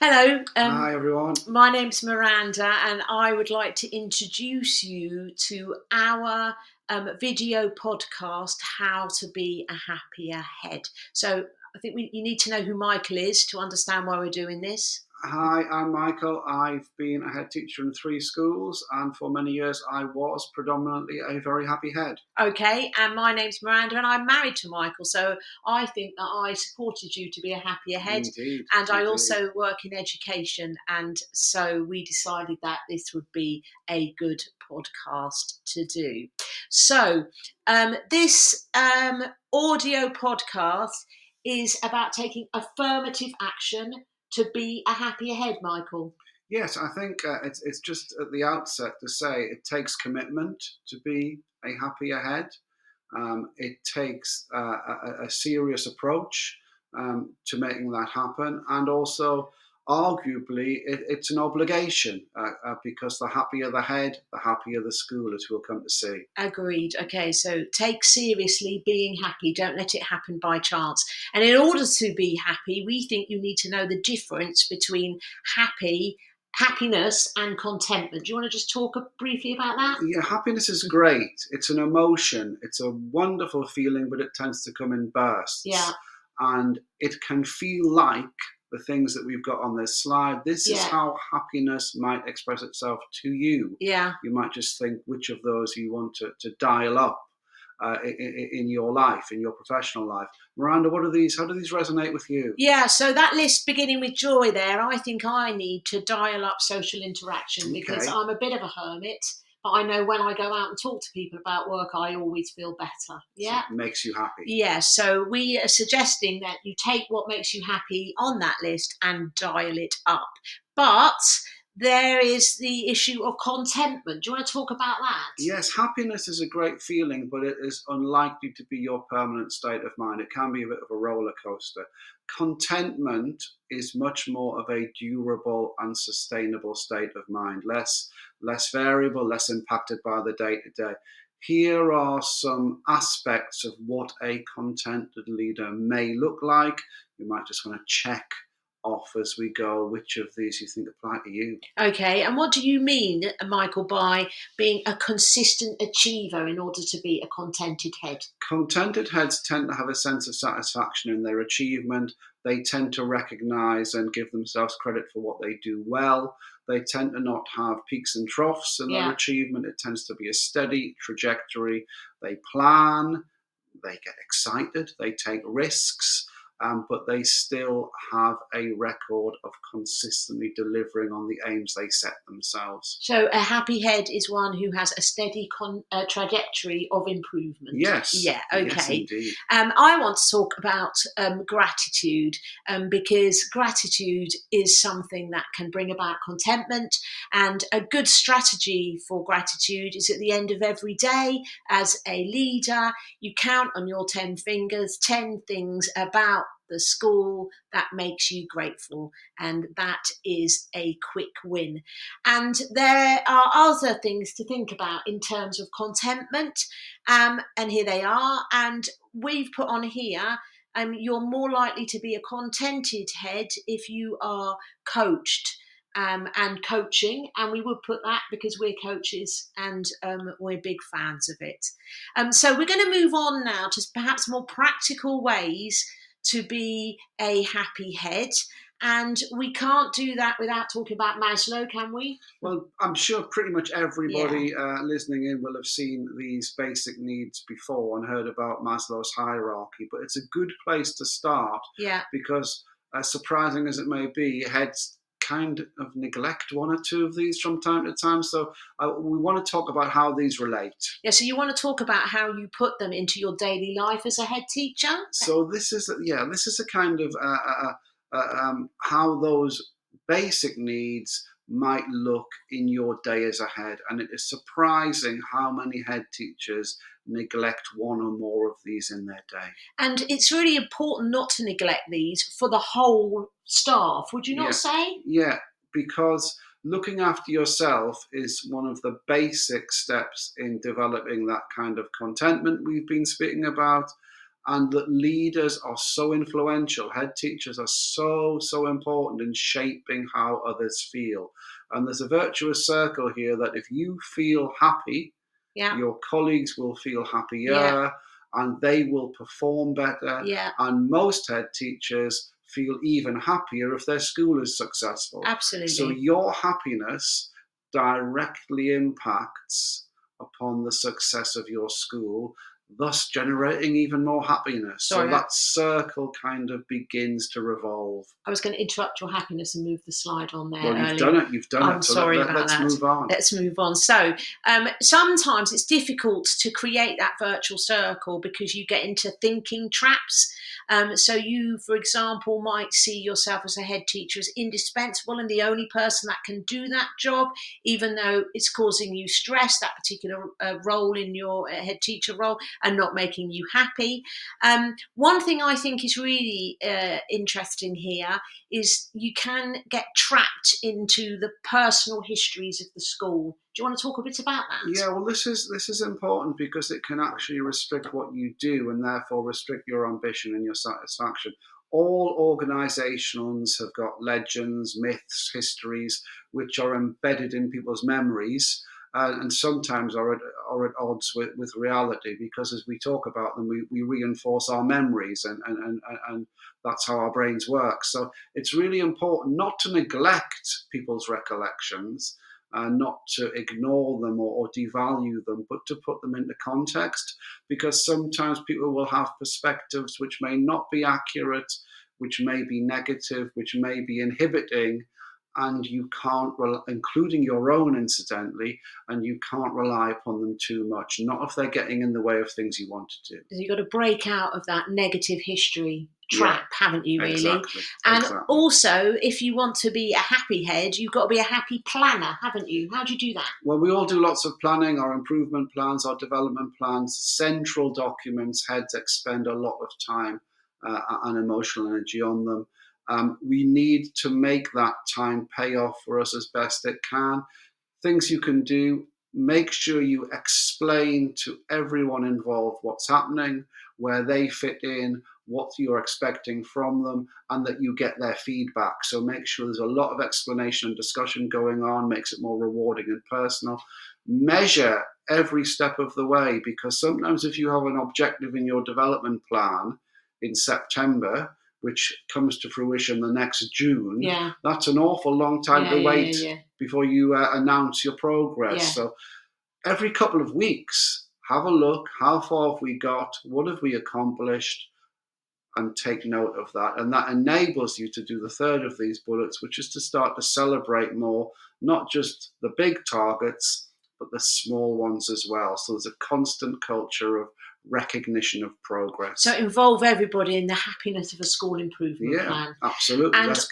Hello, Hi everyone. my name's Miranda, and I would like to introduce you to our video podcast, How to Be a Happier Head. So, I think you need to know who Michael is to understand why we're doing this. Hi, I'm Michael. I've been a head teacher in 3 schools, and for many years I was predominantly a very happy head. Okay, and my name's Miranda, and I'm married to Michael, so I think that I supported you to be a happier head. Indeed, And I indeed. also work in education, and so we decided that this would be a good podcast to do. So, this audio podcast is about taking affirmative action to be a happier head, Michael. Yes, I think it's just at the outset to say it takes commitment to be a happier head. It takes a serious approach to making that happen, and also, arguably, it's an obligation because the happier the head, the happier the school, as we'll come to see. Agreed. Okay, so take seriously being happy. Don't let it happen by chance. And in order to be happy, we think you need to know the difference between happiness and contentment. Do you want to just talk briefly about that? Yeah, happiness is great. It's an emotion. It's a wonderful feeling, but it tends to come in Yeah, bursts. And it can feel like the things that we've got on this slide. This is yeah, how happiness might express itself to you. yeah. You might just think which of those you want to dial up in your life, in your professional life. Miranda, what are these? How do these resonate with you? Yeah, so that list beginning with joy there, I think I need to dial up social interaction because Okay, I'm a bit of a hermit, but I know when I go out and talk to people about work, I always feel better. so Yeah. it makes you happy. Yeah, so we are suggesting that you take what makes you happy on that list and dial it up. But there is the issue of contentment. Do you want to talk about that? Yes, happiness is a great feeling, but it is unlikely to be your permanent state of mind. It can be a bit of a roller coaster. Contentment is much more of a durable and sustainable state of mind, less variable, less impacted by the day to day. Here are some aspects of what a contented leader may look like. You might just want to check off as we go which of these you think apply to you. Okay, and what do you mean, Michael, by being a consistent achiever in order to be a contented head? Contented heads tend to have a sense of satisfaction in their achievement. They tend to recognize and give themselves credit for what they do well. They tend to not have peaks and troughs in their Yeah. achievement. It tends to be a steady trajectory. They plan, they get excited, they take risks, but they still have a record of consistently delivering on the aims they set themselves. So a happy head is one who has a steady trajectory of improvement. Yes, Yeah, yes, okay. indeed. I want to talk about gratitude because gratitude is something that can bring about contentment. And a good strategy for gratitude is at the end of every day, as a leader, you count on your 10 fingers 10 things about the school that makes you grateful. And that is a quick win. And there are other things to think about in terms of contentment. And here they are. And we've put on here, you're more likely to be a contented head if you are coached. And coaching, and we would put that because we're coaches and we're big fans of it. So we're going to move on now to perhaps more practical ways to be a happy head. And we can't do that without talking about Maslow, can we? Well, I'm sure pretty much Yeah, everybody listening in will have seen these basic needs before and heard about Maslow's hierarchy, but it's a good place to start yeah. because, as surprising as it may be, heads kind of neglect one or two of these from time to time. So we want to talk about how these relate. Yeah, so you want to talk about how you put them into your daily life as a head teacher? So this is a kind of how those basic needs might look in your day as a head, and it is surprising how many head teachers neglect one or more of these in their day. And it's really important not to neglect these for the whole staff, would you not Yeah, say? yeah, because looking after yourself is one of the basic steps in developing that kind of contentment we've been speaking about. and that leaders are so influential. Head teachers are so important in shaping how others feel. And there's a virtuous circle here that if you feel happy, Yeah. your colleagues will feel Yeah. happier and they will perform better. Yeah. And most head teachers feel even happier if their school is successful. So Absolutely. your happiness directly impacts upon the success of your school, thus generating even more happiness. So Sorry, that circle kind of begins to revolve. I was going to interrupt your happiness and move the slide on there Well, you've earlier. done it. You've done I'm it. So sorry about let's that. move on. Let's move on. So sometimes it's difficult to create that virtual circle because you get into thinking traps. So you, for example, might see yourself as a head teacher as indispensable and the only person that can do that job, even though it's causing you stress, that particular role in your head teacher role, and not making you happy. One thing I think is really interesting here is you can get trapped into the personal histories of the school. Do you want to talk a bit about that? Yeah, well, this is important because it can actually restrict what you do and therefore restrict your ambition and your satisfaction. All organisations have got legends, myths, histories, which are embedded in people's memories, and sometimes are at odds with reality because as we talk about them, we reinforce our memories, and that's how our brains work. So it's really important not to neglect people's recollections, not to ignore them or devalue them, but to put them into context, because sometimes people will have perspectives which may not be accurate, which may be negative, which may be inhibiting, and you can't, including your own, incidentally, and you can't rely upon them too much, not if they're getting in the way of things you want to do. You've got to break out of that negative history trap, haven't you, really? Exactly. And also, if you want to be a happy head, you've got to be a happy planner, haven't you? How do you do that? Well, we all do lots of planning, our improvement plans, our development plans, central documents. Heads expend a lot of time and emotional energy on them. We need to make that time pay off for us as best it can. Things you can do: make sure you explain to everyone involved what's happening, where they fit in, what you're expecting from them, and that you get their feedback. So make sure there's a lot of explanation and discussion going on, makes it more rewarding and personal. Measure every step of the way, because sometimes if you have an objective in your development plan in September, which comes to fruition the next June, that's an awful long time to wait before you announce your progress. So every couple of weeks, have a look. How far have we got? What have we accomplished? And take note of that. And that enables you to do the third of these bullets, which is to start to celebrate more, not just the big targets, but the small ones as well. So there's a constant culture of recognition of progress. So involve everybody in the happiness of a school improvement plan. Absolutely. And let's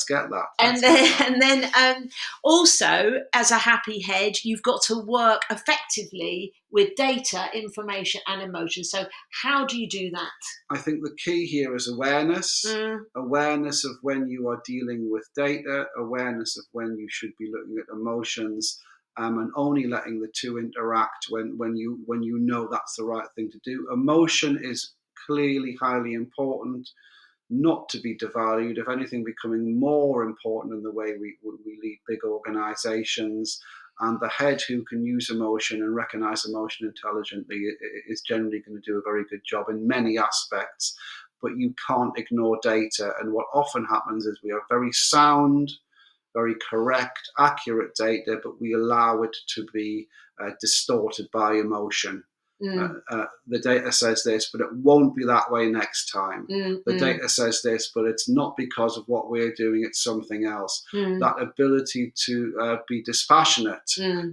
get that. And then also, as a happy head, you've got to work effectively with data, information, and emotion. So how do you do that? I think the key here is awareness. Awareness of when you are dealing with data, awareness of when you should be looking at emotions, and only letting the two interact when you know that's the right thing to do. Emotion is clearly highly important, not to be devalued, if anything, becoming more important in the way we lead big organizations. And the head who can use emotion and recognize emotion intelligently is generally going to do a very good job in many aspects. But you can't ignore data. And what often happens is we have very sound, very correct, accurate data, but we allow it to be distorted by emotion. The data says this, but it won't be that way next time. The data says this, but it's not because of what we're doing, it's something else. That ability to be dispassionate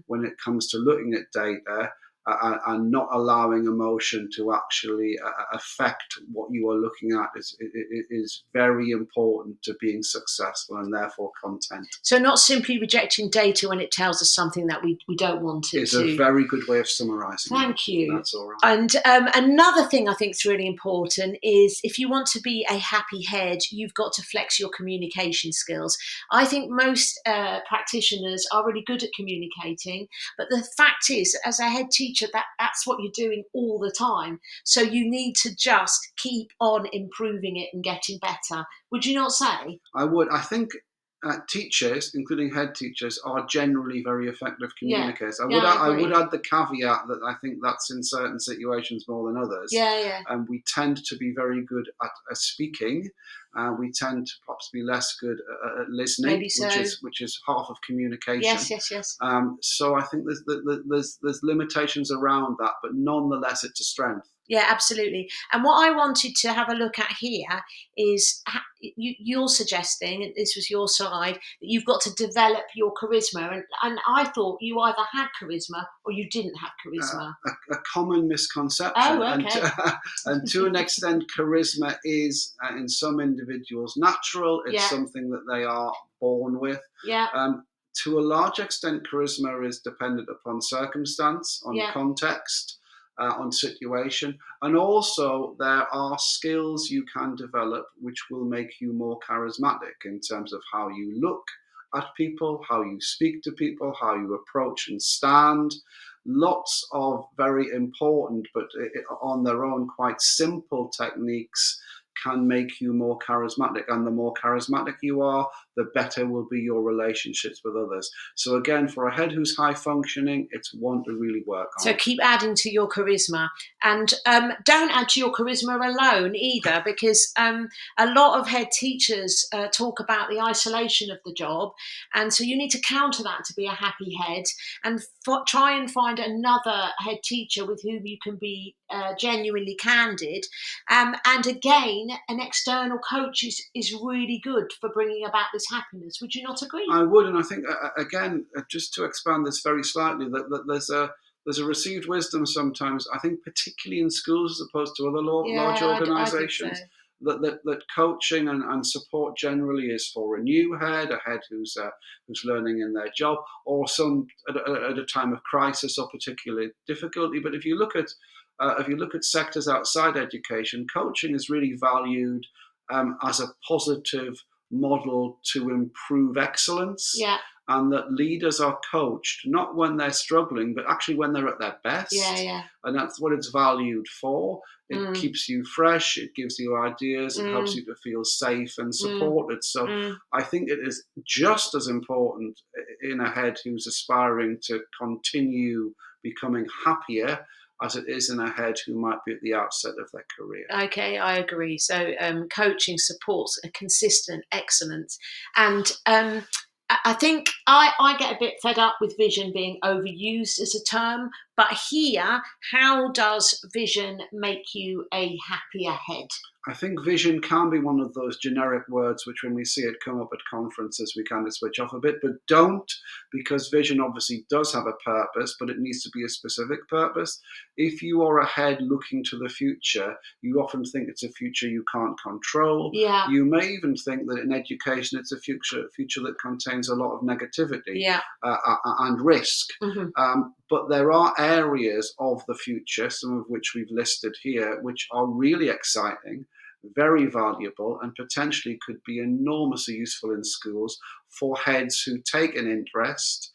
when it comes to looking at data and not allowing emotion to actually affect what you are looking at is very important to being successful and therefore content. So not simply rejecting data when it tells us something that we don't want it to. It's a very good way of summarising. Thank you. That's all right. And another thing I think is really important is if you want to be a happy head, you've got to flex your communication skills. I think most practitioners are really good at communicating, but the fact is, as a head teacher, teacher, that's what you're doing all the time. So you need to just keep on improving it and getting better. Would you not say? I would. I think teachers, including head teachers, are generally very effective Yeah. communicators. Yeah, I I would agree. add the caveat that I think that's in certain situations more than others. Yeah, yeah. And we tend to be very good at speaking. We tend to perhaps be less good at listening, Maybe so. which is half of communication. Yes, yes, yes. So I think there's limitations around that, but nonetheless, it's a strength. Yeah, absolutely. And what I wanted to have a look at here is you're suggesting, and this was your side, that you've got to develop your charisma. And I thought you either had charisma or you didn't have charisma. A common misconception, Oh, okay. and to an extent, charisma is in some individuals natural. It's Yeah, something that they are born with. yeah, To a large extent, charisma is dependent upon circumstance, on yeah, context, on situation, and also there are skills you can develop which will make you more charismatic in terms of how you look at people, how you speak to people, how you approach and stand. Lots of very important, but on their own quite simple techniques can make you more charismatic. And the more charismatic you are, the better will be your relationships with others. So again, for a head who's high functioning, it's one to really work on. So keep adding to your charisma, and don't add to your charisma alone either, because a lot of head teachers talk about the isolation of the job, and so you need to counter that to be a happy head, and try and find another head teacher with whom you can be genuinely candid. And again, an external coach is really good for bringing about this happiness. Would you not agree? I would, and I think again, just to expand this very slightly, that there's a received wisdom sometimes. I think particularly in schools as opposed to other large Yeah, I think so. organisations, that coaching and support generally is for a new head, a head who's learning in their job, or some at a time of crisis or particular difficulty. But if you look at sectors outside education, coaching is really valued as a positive model to improve excellence, Yeah, and that leaders are coached not when they're struggling, but actually when they're at their best. yeah, yeah. And that's what it's valued for. It Mm, keeps you fresh, it gives you ideas, it helps mm, you to feel safe and mm, supported. So mm. I think it is just as important in a head who's aspiring to continue becoming happier as it is in a head who might be at the outset of their career. Okay, I agree. So coaching supports a consistent excellence, and I think I get a bit fed up with vision being overused as a term. But here, how does vision make you a happier head? I think vision can be one of those generic words which, when we see it come up at conferences, we kind of switch off a bit, but don't, because vision obviously does have a purpose, but it needs to be a specific purpose. If you are ahead looking to the future, you often think it's a future you can't control. Yeah, You may even think that in education it's a future that contains a lot of negativity yeah, and risk. hmm But there are areas of the future, some of which we've listed here, which are really exciting, very valuable, and potentially could be enormously useful in schools for heads who take an interest.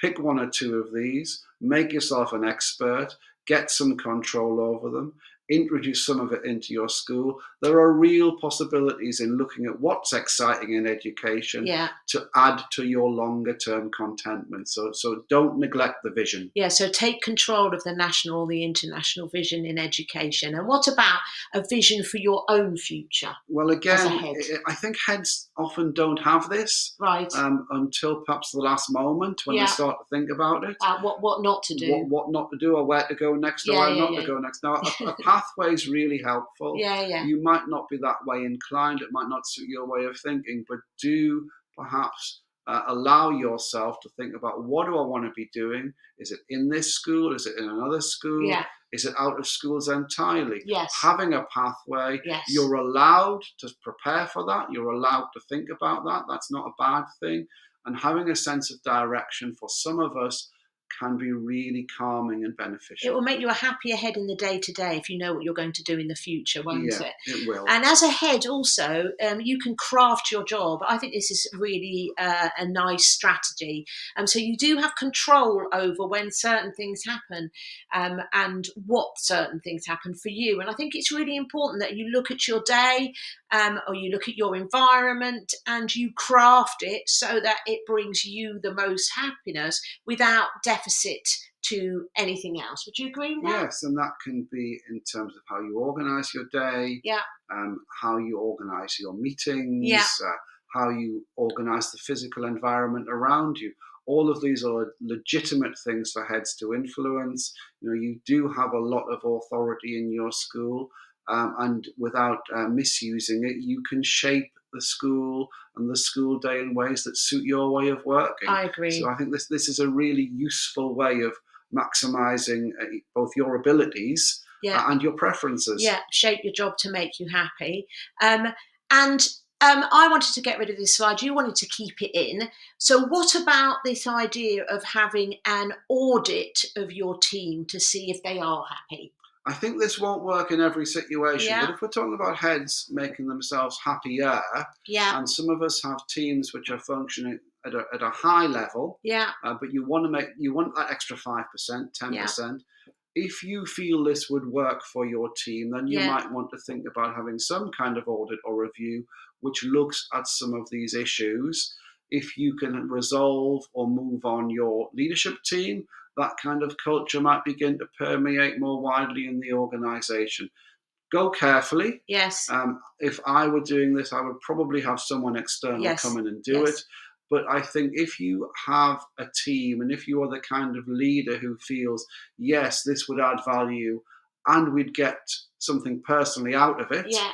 Pick one or two of these, make yourself an expert, get some control over them, introduce some of it into your school. There are real possibilities in looking at what's exciting in education yeah. to add to your longer term contentment. So don't neglect the vision. Yeah, so take control of the national or the international vision in education. And what about a vision for your own future Well, as a again, head? I think heads often don't have this Right. until perhaps the last moment when they Yeah. start to think about it. What not to do? What not to do, or where to go next, or Yeah, where yeah, not to yeah. go next. Now, a pathway is really helpful. Yeah, yeah. You might not be that way inclined, it might not suit your way of thinking, but do perhaps allow yourself to think about, what do I want to be doing? Is it in this school? Is it in another school? Yeah. Is it out of schools entirely? Yes. Having a pathway, Yes. you're allowed to prepare for that. You're allowed to think about that. That's not a bad thing. And having a sense of direction, for some of us, can be really calming and It will beneficial. make you a happier head in the day to day if you know what you're going to do in the future, won't Yeah, it? it will. And as a head, also, you can craft your job. I think this is really a nice strategy. So you do have control over when certain things happen, and what certain things happen for you. And I think it's really important that you look at your day, or you look at your environment, and you craft it so that it brings you the most happiness without deficit to anything else. Would you agree with that? Yes, and that can be in terms of how you organise your day, Yeah, how you organise your yeah, meetings, how you organise the physical environment around you. All of these are legitimate things for heads to influence. You know, you do have a lot of authority in your school, and without misusing it, you can shape the school and the school day in ways that suit your way of working. I So agree. I think this is a really useful way of maximizing both your abilities Yeah, and your preferences. yeah, shape your job to make you happy. And I wanted to get rid of this slide. You wanted to keep it in. So, what about this idea of having an audit of your team to see if they are happy? I think this won't work in every situation, but Yeah, if we're talking about heads making themselves happier, yeah, and some of us have teams which are functioning at a high level, yeah, but you want that extra 5%, ten yeah, percent. If you feel this would work for your team, then you yeah, might want to think about having some kind of audit or review which looks at some of these issues. If you can resolve or move on your leadership team, that kind of culture might begin to permeate more widely in the organization. Go carefully. yes, If I were doing this, I would probably have someone external come yes, in and do it. yes, But I think if you have a team and if you are the kind of leader who feels, yes, this would add value and we'd get something personally out of it, yeah.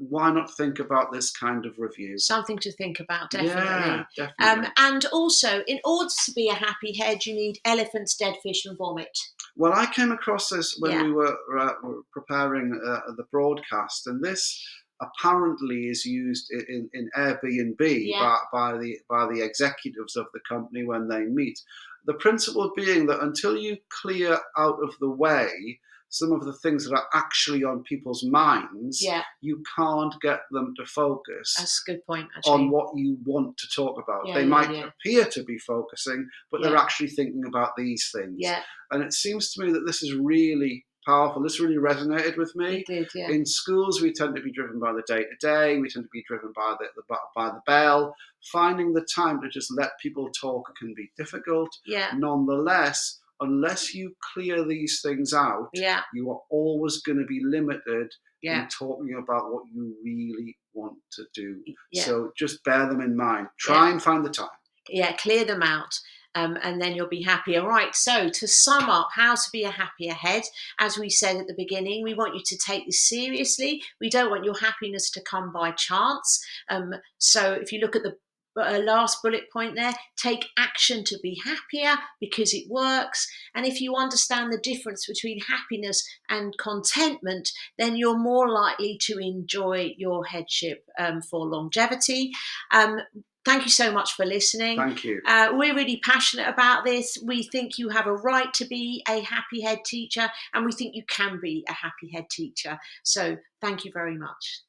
why not think about this kind of review? Something to think about, Yeah, definitely. definitely. And also, in order to be a happy head, you need elephants, dead fish, and vomit. Well, I came across this when Yeah, were preparing the broadcast, and this apparently is used in Airbnb yeah, by the executives of the company when they meet. The principle being that until you clear out of the way some of the things that are actually on people's minds, yeah. you can't get them to focus That's a good point, on actually. what you want to talk about. Yeah, They yeah, might yeah, appear to be focusing, but they're yeah, actually thinking about these things. yeah. And it seems to me that this is really powerful. This really resonated with It me. did, yeah, In schools, we tend to be driven by the day to day. We tend to be driven by the bell. Finding the time to just let people talk can be difficult. yeah, Nonetheless, unless you clear these things out, yeah, you are always going to be limited yeah, in talking about what you really want to do. yeah, So just bear them in mind. yeah, Try and find the time. yeah. Clear them out. And then you'll be happier. Right. So, to sum up, how to be a happier head, as we said at the beginning, we want you to take this seriously. We don't want your happiness to come by chance. So, if you look at the last bullet point there, take action to be happier because it works. And if you understand the difference between happiness and contentment, then you're more likely to enjoy your headship for longevity. Um, Thank you so much for listening. Thank you. We're really passionate about this. We think you have a right to be a happy head teacher, and we think you can be a happy head teacher. So, thank you very much.